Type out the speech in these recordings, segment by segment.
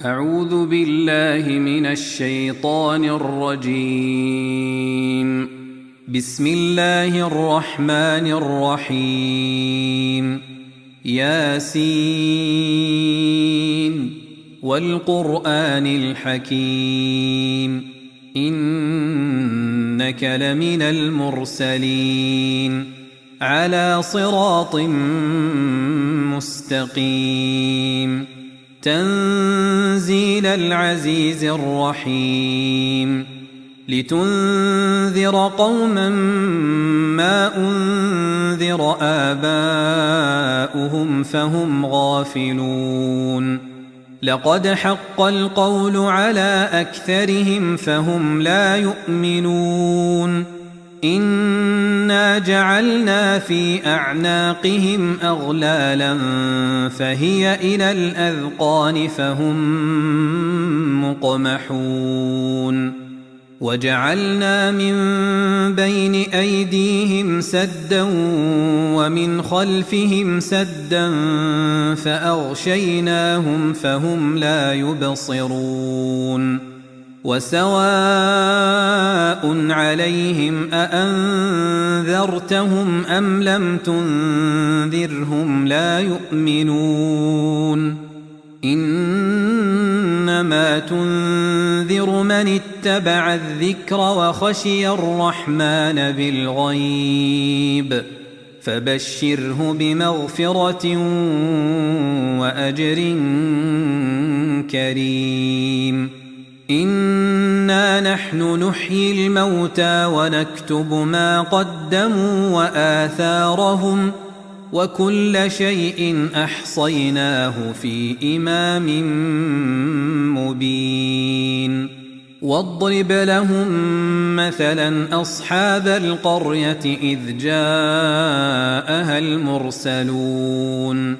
أعوذ بالله من الشيطان الرجيم. بسم الله الرحمن الرحيم. ياسين والقرآن الحكيم إنك لمن المرسلين على صراط مستقيم تنزيل العزيز الرحيم لتنذر قوما ما أنذر آباؤهم فهم غافلون لقد حق القول على أكثرهم فهم لا يؤمنون إنا جعلنا في أعناقهم أغلالا فهي إلى الأذقان فهم مقمحون وجعلنا من بين أيديهم سدا ومن خلفهم سدا فأغشيناهم فهم لا يبصرون وسواء عليهم أأنذرتهم أم لم تنذرهم لا يؤمنون إنما تنذر من اتبع الذكر وخشي الرحمن بالغيب فبشره بمغفرة وأجر كريم إنا نحن نحيي الموتى ونكتب ما قدموا وآثارهم وكل شيء أحصيناه في إمام مبين واضرب لهم مثلا أصحاب القرية إذ جاءها المرسلون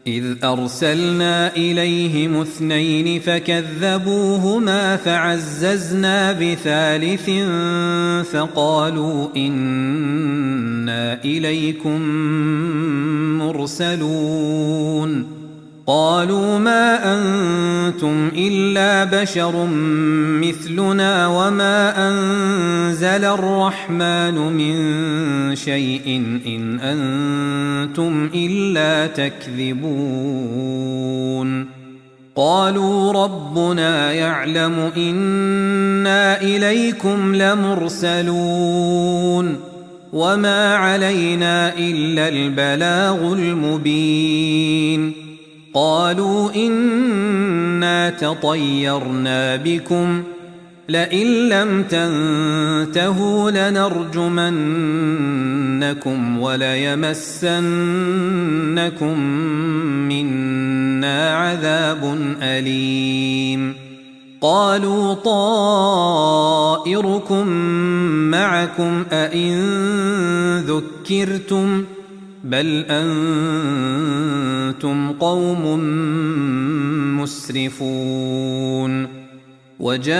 إذ أرسلنا إليهم 2 فكذبوهما فعززنا بثالث فقالوا إنا إليكم مرسلون قالوا ما أنتم إلا بشر مثلنا وما أنزل الرحمن من شيء إن أنتم إلا تكذبون قالوا ربنا يعلم إنا إليكم لمرسلون وما علينا إلا البلاغ المبين قالوا إنا تطيرنا بكم لئن لم تنتهوا لنرجمنكم وليمسنكم منا عذاب أليم قالوا طائركم معكم أئن ذكرتم بل أنتم قوم مسرفون وجاء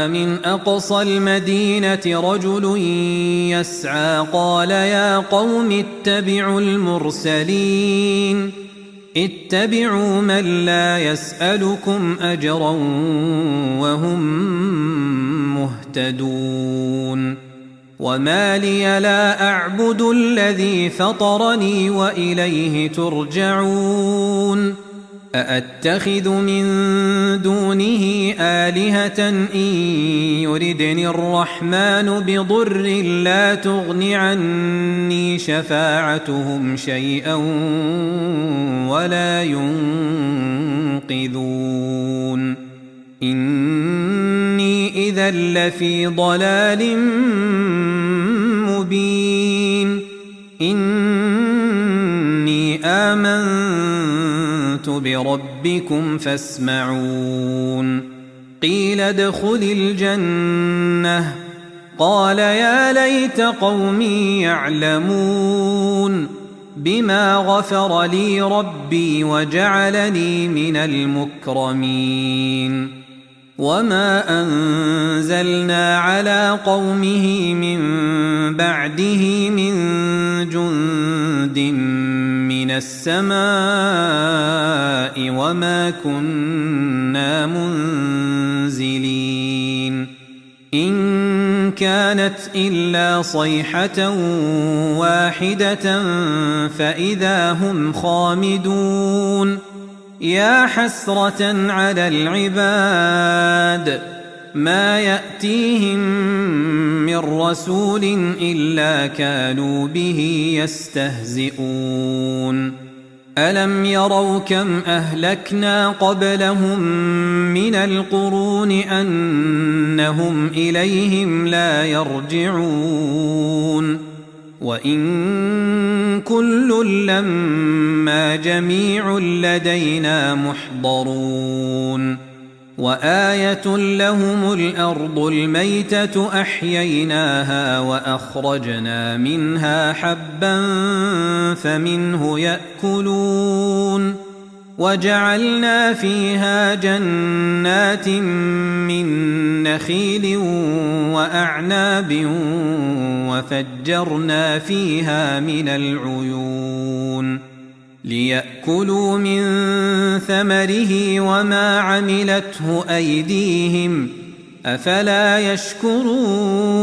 من أقصى المدينة رجل يسعى قال يا قوم اتبعوا المرسلين اتبعوا من لا يسألكم أجرا وهم مهتدون وما لي لا أعبد الذي فطرني وإليه ترجعون أأتخذ من دونه آلهة إن يردني الرحمن بضر لا تغن عني شفاعتهم شيئا ولا ينقذون إني إذا لفي ضلال مبين إني آمنت بربكم فاسمعون قيل ادخل الجنة قال يا ليت قومي يعلمون بما غفر لي ربي وجعلني من المكرمين وما أنزلنا على قومه من بعده من جند من من السماء وما كنا منزلين إن كانت إلا صيحة واحدة فإذا هم خامدون يا حسرة على العباد ما يأتيهم من رسول إلا كانوا به يستهزئون ألم يروا كم أهلكنا قبلهم من القرون أنهم إليهم لا يرجعون وإن كل لما جميع لدينا محضرون وآية لهم الأرض الميتة أحييناها وأخرجنا منها حبا فمنه يأكلون وجعلنا فيها جنات من نخيل وأعناب وفجرنا فيها من العيون ليأكلوا من ثمره وما عملته أيديهم أفلا يشكرون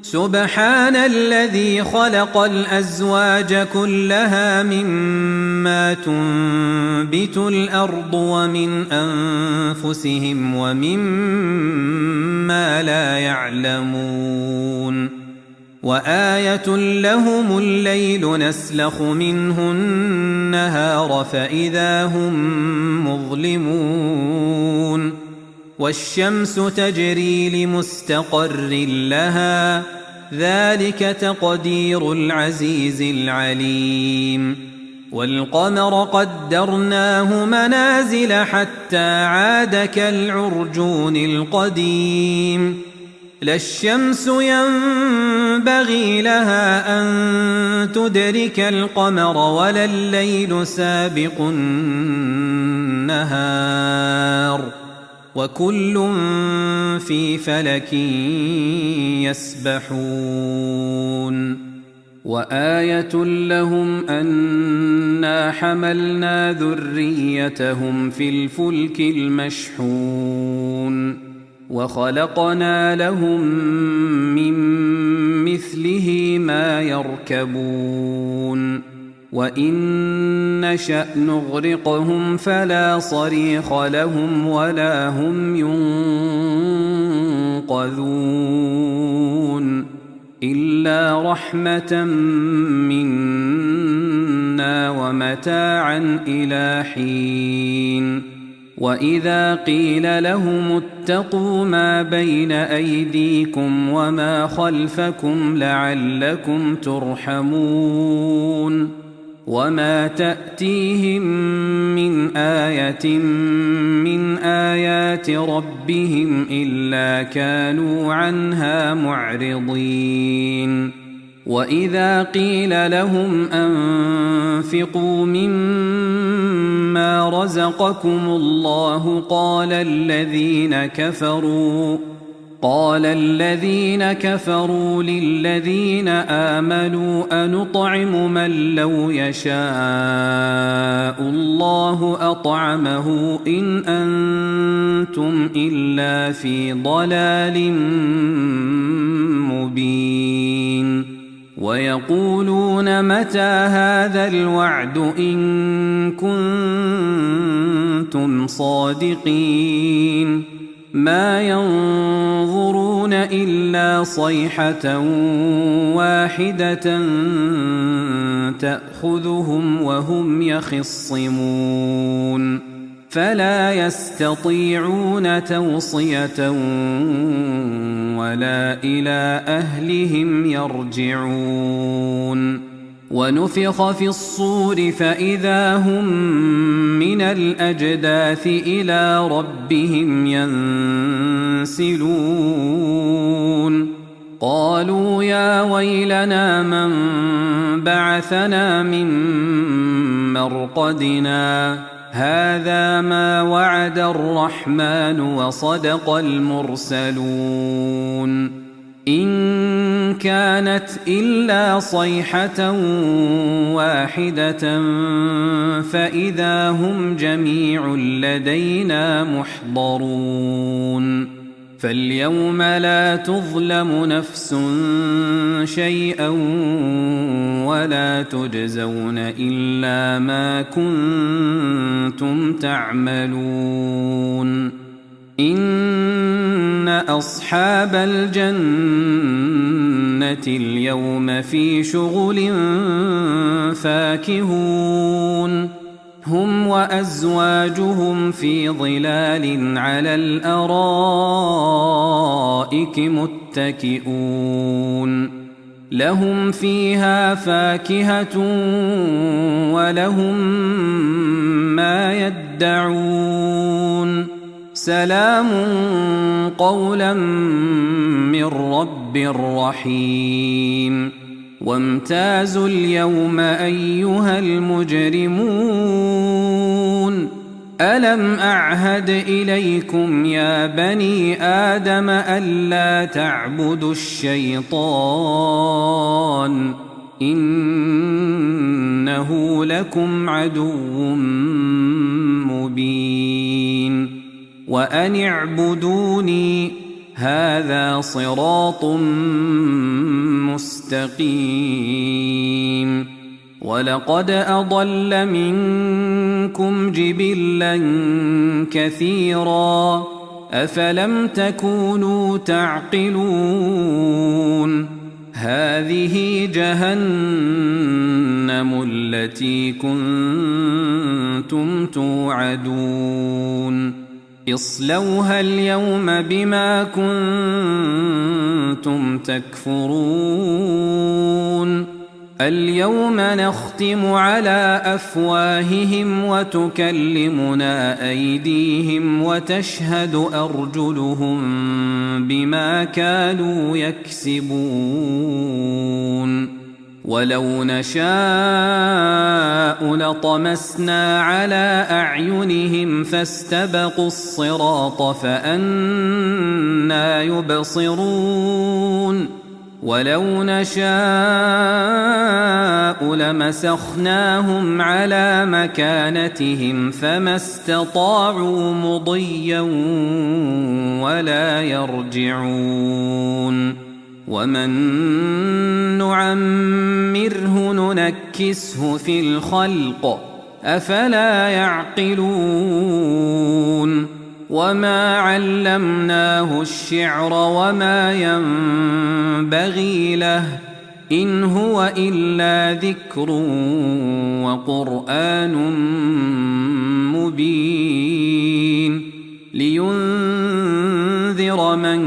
سبحان الذي خلق الأزواج كلها مما تنبت الأرض ومن أنفسهم ومما لا يعلمون وآية لهم الليل نسلخ منه النهار فإذا هم مظلمون والشمس تجري لمستقر لها ذلك تقدير العزيز العليم والقمر قدرناه منازل حتى عاد كالعرجون القديم لا الشمس ينبغي لها أن تدرك القمر ولا الليل سابق النهار وكل في فلك يسبحون وآية لهم أنا حملنا ذريتهم في الفلك المشحون وخلقنا لهم من مثله ما يركبون وإن نشأ نغرقهم فلا صريخ لهم ولا هم ينقذون إلا رحمة منا ومتاعا إلى حين وإذا قيل لهم اتقوا ما بين أيديكم وما خلفكم لعلكم ترحمون وما تأتيهم من آية من آيات ربهم إلا كانوا عنها معرضين وإذا قيل لهم أنفقوا مما رزقكم الله قال الذين كفروا للذين آمنوا أنطعم من لو يشاء الله أطعمه إن أنتم إلا في ضلال مبين ويقولون متى هذا الوعد إن كنتم صادقين ما ينظرون إلا صيحة واحدة تأخذهم وهم يخصمون فلا يستطيعون توصية ولا إلى أهلهم يرجعون ونفخ في الصور فإذا هم من الأجداث إلى ربهم ينسلون قالوا يا ويلنا من بعثنا من مرقدنا هذا ما وعد الرحمن وصدق المرسلون إن كانت إلا صيحة واحدة فإذا هم جميع لدينا محضرون فاليوم لا تظلم نفس شيئا ولا تجزون إلا ما كنتم تعملون إن أصحاب الجنة اليوم في شغل فاكهون هم وأزواجهم في ظلال على الأرائك متكئون لهم فيها فاكهة ولهم ما يدعون سلام قولا من رب رحيم وامتازوا اليوم أيها المجرمون ألم أعهد إليكم يا بني آدم ألا تعبدوا الشيطان إنه لكم عدو مبين وأن اعبدوني هذا صراط مستقيم ولقد أضل منكم جبلا كثيرا أفلم تكونوا تعقلون هذه جهنم التي كنتم توعدون اصلوها اليوم بما كنتم تكفرون اليوم نختم على أفواههم وتكلمنا أيديهم وتشهد أرجلهم بما كانوا يكسبون ولو نشاء لطمسنا على أعينهم فاستبقوا الصراط فأنى يبصرون ولو نشاء لمسخناهم على مكانتهم فما استطاعوا مضيا ولا يرجعون ومن نعمره ننكسه في الخلق أفلا يعقلون وما علمناه الشعر وما ينبغي له إن هو إلا ذكر وقرآن مبين لينذر من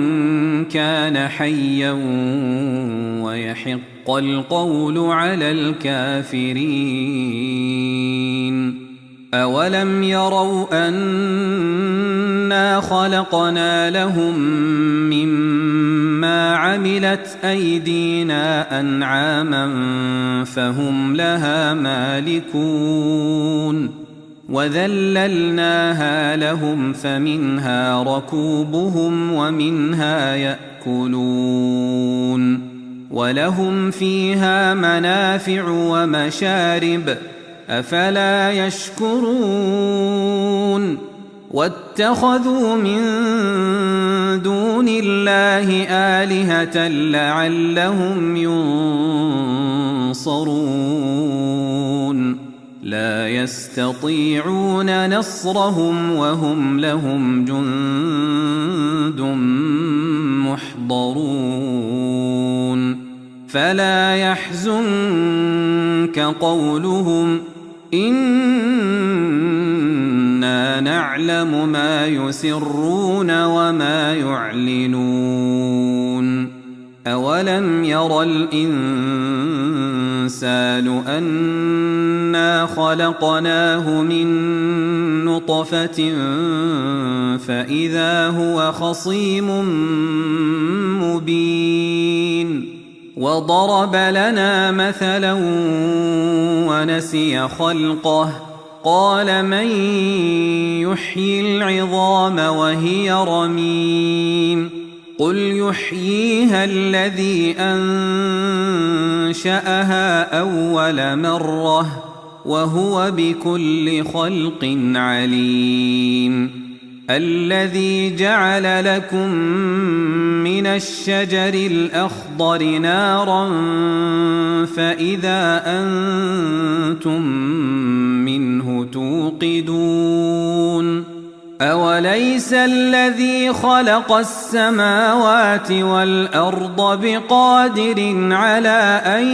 كان حيا ويحق القول على الكافرين أولم يروا أنا خلقنا لهم مما عملت أيدينا أنعاما فهم لها مالكون وذللناها لهم فمنها ركوبهم ومنها يأكلون ولهم فيها منافع ومشارب أفلا يشكرون واتخذوا من دون الله آلهة لعلهم ينصرون لا يستطيعون نصرهم وهم لهم جند محضرون فلا يحزنك قولهم إنا نعلم ما يسرون وما يعلنون أولم ير الإنسان أنا خلقناه من نطفة فإذا هو خصيم مبين وضرب لنا مثلا ونسي خلقه قال من يحيي العظام وهي رميم قل يحييها الذي أنشأها أول مرة وهو بكل خلق عليم الذي جعل لكم من الشجر الأخضر نارا فإذا أنتم منه توقدون أوليس الذي خلق السماوات والأرض بقادر على أن